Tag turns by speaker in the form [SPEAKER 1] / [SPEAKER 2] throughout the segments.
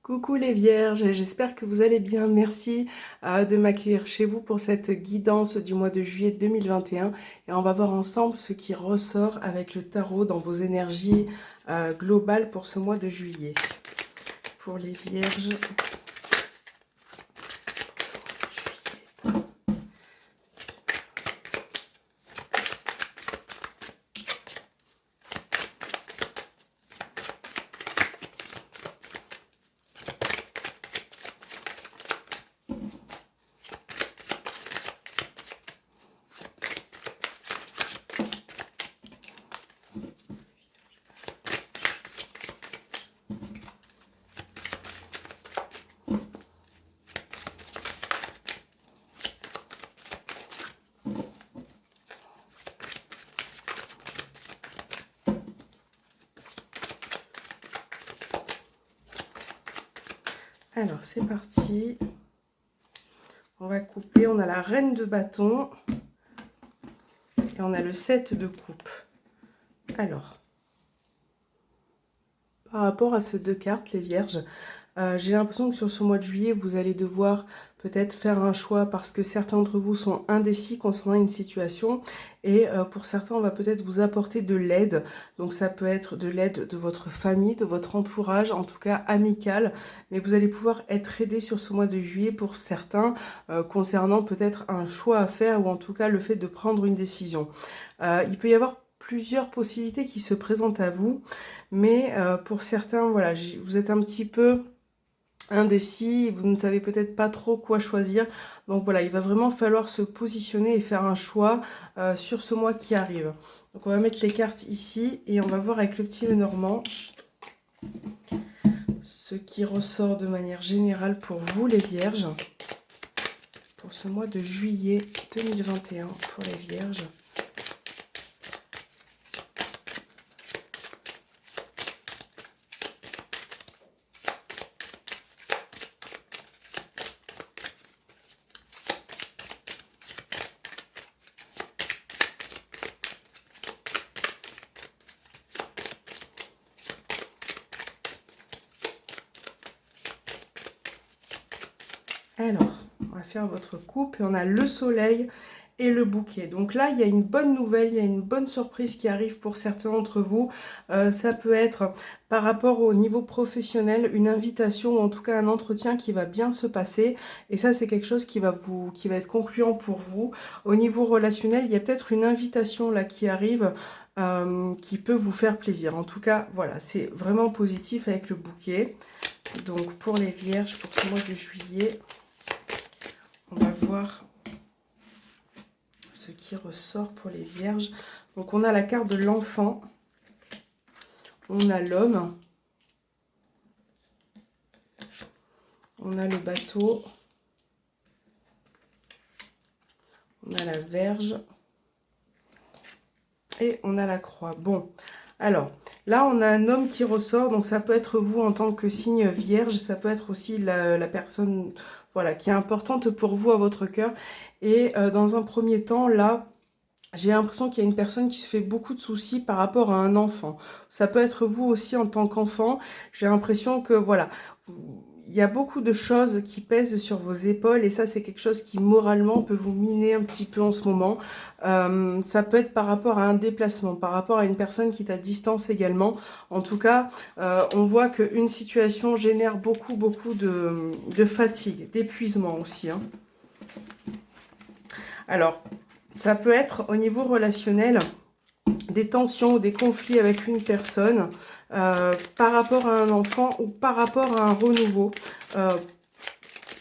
[SPEAKER 1] Coucou les vierges, j'espère que vous allez bien. Merci de m'accueillir chez vous pour cette guidance du mois de juillet 2021. Et on va voir ensemble ce qui ressort avec le tarot dans vos énergies globales pour ce mois de juillet. Pour les vierges, alors c'est parti. On va couper, on a la reine de bâton et on a le 7 de coupe. Alors, par rapport à ces deux cartes, les vierges, j'ai l'impression que sur ce mois de juillet, vous allez devoir peut-être faire un choix parce que certains d'entre vous sont indécis concernant une situation et pour certains, on va peut-être vous apporter de l'aide. Donc ça peut être de l'aide de votre famille, de votre entourage, en tout cas amical, mais vous allez pouvoir être aidé sur ce mois de juillet pour certains concernant peut-être un choix à faire ou en tout cas le fait de prendre une décision. Il peut y avoir plusieurs possibilités qui se présentent à vous, mais pour certains, voilà, vous êtes un petit peu indécis, vous ne savez peut-être pas trop quoi choisir. Donc voilà, il va vraiment falloir se positionner et faire un choix sur ce mois qui arrive. Donc on va mettre les cartes ici et on va voir avec le petit Lenormand ce qui ressort de manière générale pour vous les vierges. Pour ce mois de juillet 2021 pour les vierges. Alors, on va faire votre coupe et on a le soleil et le bouquet. Donc là, il y a une bonne nouvelle, il y a une bonne surprise qui arrive pour certains d'entre vous. Ça peut être par rapport au niveau professionnel, une invitation ou en tout cas un entretien qui va bien se passer. Et ça, c'est quelque chose qui va être concluant pour vous. Au niveau relationnel, il y a peut-être une invitation là qui arrive qui peut vous faire plaisir. En tout cas, voilà, c'est vraiment positif avec le bouquet. Donc pour les vierges, pour ce mois de juillet, on va voir ce qui ressort pour les vierges. Donc on a la carte de l'enfant, on a l'homme, on a le bateau, on a la Vierge et on a la croix. Bon, alors là on a un homme qui ressort, donc ça peut être vous en tant que signe vierge, ça peut être aussi la personne, voilà, qui est importante pour vous à votre cœur. Et dans un premier temps, là, j'ai l'impression qu'il y a une personne qui se fait beaucoup de soucis par rapport à un enfant. Ça peut être vous aussi en tant qu'enfant. J'ai l'impression que, voilà, il y a beaucoup de choses qui pèsent sur vos épaules et ça, c'est quelque chose qui, moralement, peut vous miner un petit peu en ce moment. Ça peut être par rapport à un déplacement, par rapport à une personne qui est à distance également. En tout cas, on voit qu'une situation génère beaucoup de fatigue, d'épuisement aussi, hein. Alors, ça peut être au niveau relationnel des tensions ou des conflits avec une personne par rapport à un enfant ou par rapport à un renouveau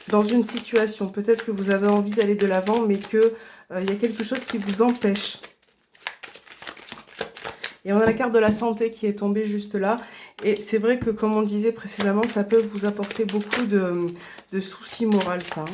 [SPEAKER 1] dans une situation. Peut-être que vous avez envie d'aller de l'avant, mais qu'il y a quelque chose qui vous empêche. Et on a la carte de la santé qui est tombée juste là. Et c'est vrai que, comme on disait précédemment, ça peut vous apporter beaucoup de soucis moraux, ça, hein.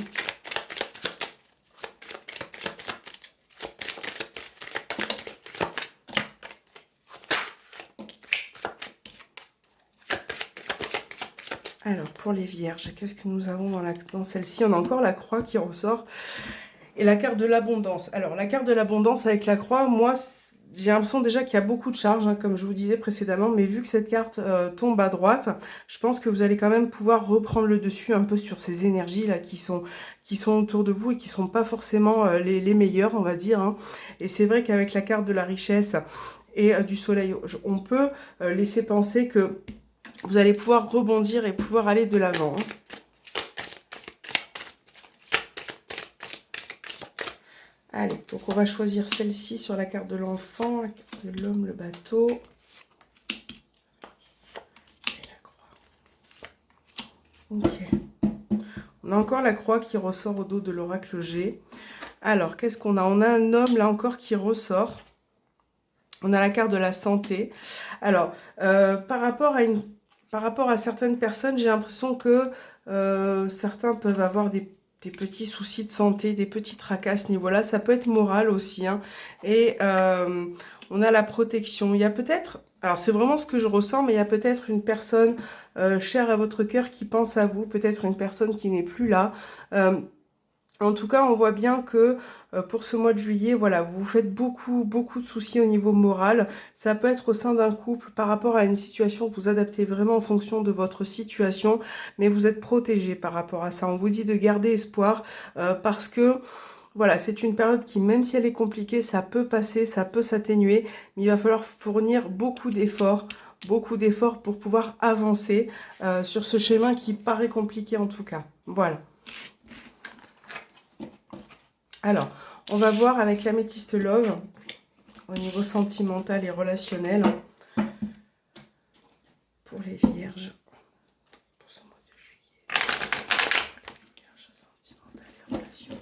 [SPEAKER 1] Alors, pour les vierges, qu'est-ce que nous avons dans celle-ci? On a encore la croix qui ressort et la carte de l'abondance. Alors, la carte de l'abondance avec la croix, moi, j'ai l'impression déjà qu'il y a beaucoup de charges, hein, comme je vous disais précédemment, mais vu que cette carte tombe à droite, je pense que vous allez quand même pouvoir reprendre le dessus un peu sur ces énergies-là qui sont autour de vous et qui sont pas forcément les meilleures, on va dire, hein. Et c'est vrai qu'avec la carte de la richesse et du soleil, on peut laisser penser que vous allez pouvoir rebondir et pouvoir aller de l'avant, hein. Allez, donc on va choisir celle-ci sur la carte de l'enfant, la carte de l'homme, le bateau. Et la croix. Ok. On a encore la croix qui ressort au dos de l'oracle G. Alors, qu'est-ce qu'on a? On a un homme là encore qui ressort. On a la carte de la santé. Alors, par rapport à certaines personnes, j'ai l'impression que certains peuvent avoir des petits soucis de santé, des petits tracas à ce niveau-là. Ça peut être moral aussi, hein. Et on a la protection. Il y a peut-être, alors c'est vraiment ce que je ressens, mais il y a peut-être une personne chère à votre cœur qui pense à vous, peut-être une personne qui n'est plus là. En tout cas, on voit bien que pour ce mois de juillet, voilà, vous vous faites beaucoup de soucis au niveau moral. Ça peut être au sein d'un couple par rapport à une situation, vous adaptez vraiment en fonction de votre situation, mais vous êtes protégé par rapport à ça. On vous dit de garder espoir parce que voilà, c'est une période qui, même si elle est compliquée, ça peut passer, ça peut s'atténuer, mais il va falloir fournir beaucoup d'efforts pour pouvoir avancer sur ce chemin qui paraît compliqué en tout cas. Voilà. Alors, on va voir avec l'améthyste Love, au niveau sentimental et relationnel, pour les vierges, pour ce mois de juillet, les vierges sentimentales et relationnelles.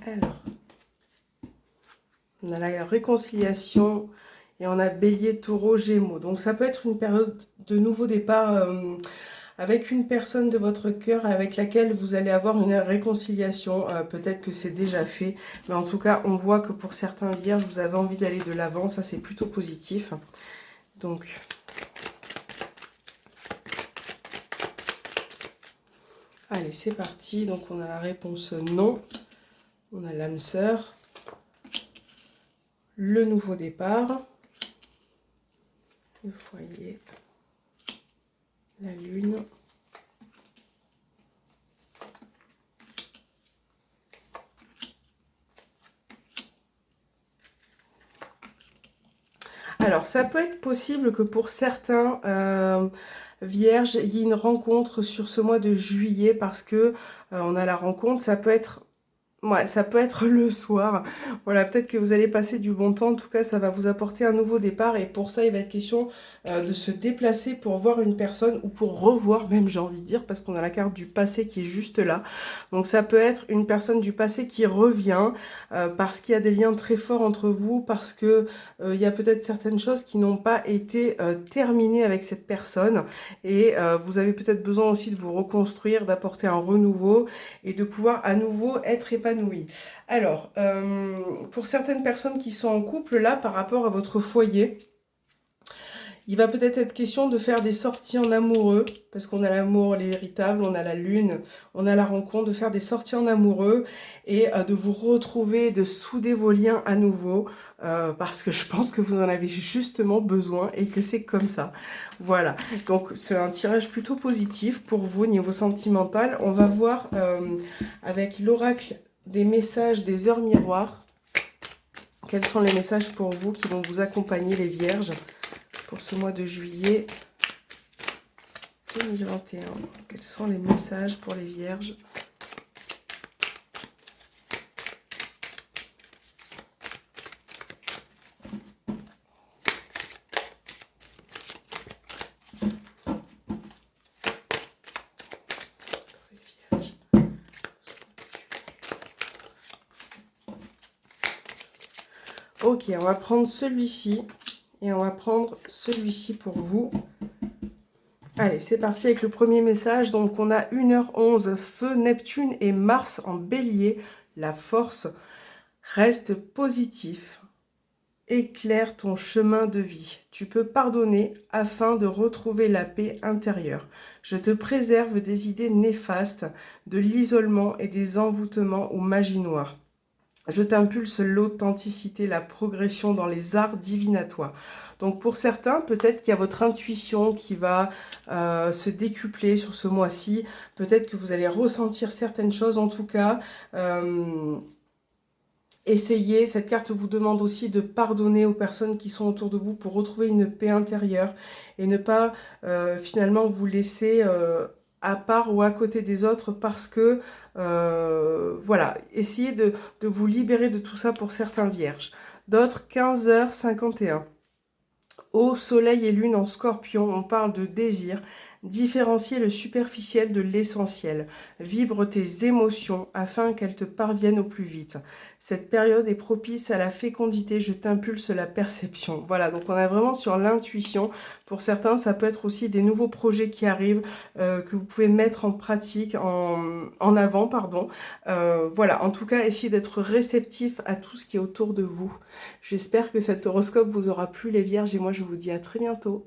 [SPEAKER 1] Alors, on a la réconciliation et on a Bélier, Taureau, Gémeaux. Donc ça peut être une période de nouveau départ avec une personne de votre cœur avec laquelle vous allez avoir une réconciliation. Peut-être que c'est déjà fait, mais en tout cas, on voit que pour certains vierges, vous avez envie d'aller de l'avant. Ça, c'est plutôt positif. Donc, allez, c'est parti. Donc, on a la réponse non. On a l'âme sœur. Le nouveau départ. Le foyer. La lune. Alors, ça peut être possible que pour certains vierges, il y ait une rencontre sur ce mois de juillet parce que on a la rencontre, ça peut être... Ouais, ça peut être le soir. Voilà, peut-être que vous allez passer du bon temps. En tout cas, ça va vous apporter un nouveau départ. Et pour ça, il va être question de se déplacer pour voir une personne ou pour revoir même, j'ai envie de dire, parce qu'on a la carte du passé qui est juste là. Donc, ça peut être une personne du passé qui revient parce qu'il y a des liens très forts entre vous, parce que il y a peut-être certaines choses qui n'ont pas été terminées avec cette personne. Et vous avez peut-être besoin aussi de vous reconstruire, d'apporter un renouveau et de pouvoir à nouveau être épanoui. Alors, pour certaines personnes qui sont en couple, là, par rapport à votre foyer, il va peut-être être question de faire des sorties en amoureux, parce qu'on a l'amour, l'héritable, on a la lune, on a la rencontre, de faire des sorties en amoureux et de vous retrouver, de souder vos liens à nouveau, parce que je pense que vous en avez justement besoin et que c'est comme ça. Voilà, donc c'est un tirage plutôt positif pour vous au niveau sentimental. On va voir avec l'oracle des messages des heures miroirs, quels sont les messages pour vous qui vont vous accompagner les vierges pour ce mois de juillet 2021. Quels sont les messages pour les vierges? Ok, on va prendre celui-ci Et on va prendre celui-ci pour vous. Allez, c'est parti avec le premier message. Donc, on a 1h11, Feu, Neptune et Mars en bélier. La force reste positif. Éclaire ton chemin de vie. Tu peux pardonner afin de retrouver la paix intérieure. Je te préserve des idées néfastes, de l'isolement et des envoûtements ou magie noire. Je t'impulse l'authenticité, la progression dans les arts divinatoires. Donc pour certains, peut-être qu'il y a votre intuition qui va se décupler sur ce mois-ci. Peut-être que vous allez ressentir certaines choses en tout cas. Essayez, cette carte vous demande aussi de pardonner aux personnes qui sont autour de vous pour retrouver une paix intérieure et ne pas finalement vous laisser à part ou à côté des autres parce que, voilà, essayez de vous libérer de tout ça pour certains vierges. D'autres, 15h51. Au soleil et lune en scorpion, on parle de désir. Différencier le superficiel de l'essentiel. Vibre tes émotions afin qu'elles te parviennent au plus vite. Cette période est propice à la fécondité, je t'impulse la perception. Voilà, donc on est vraiment sur l'intuition. Pour certains, ça peut être aussi des nouveaux projets qui arrivent, que vous pouvez mettre en pratique, en avant, pardon. Voilà, en tout cas, essayez d'être réceptif à tout ce qui est autour de vous. J'espère que cet horoscope vous aura plu les vierges et moi je vous dis à très bientôt.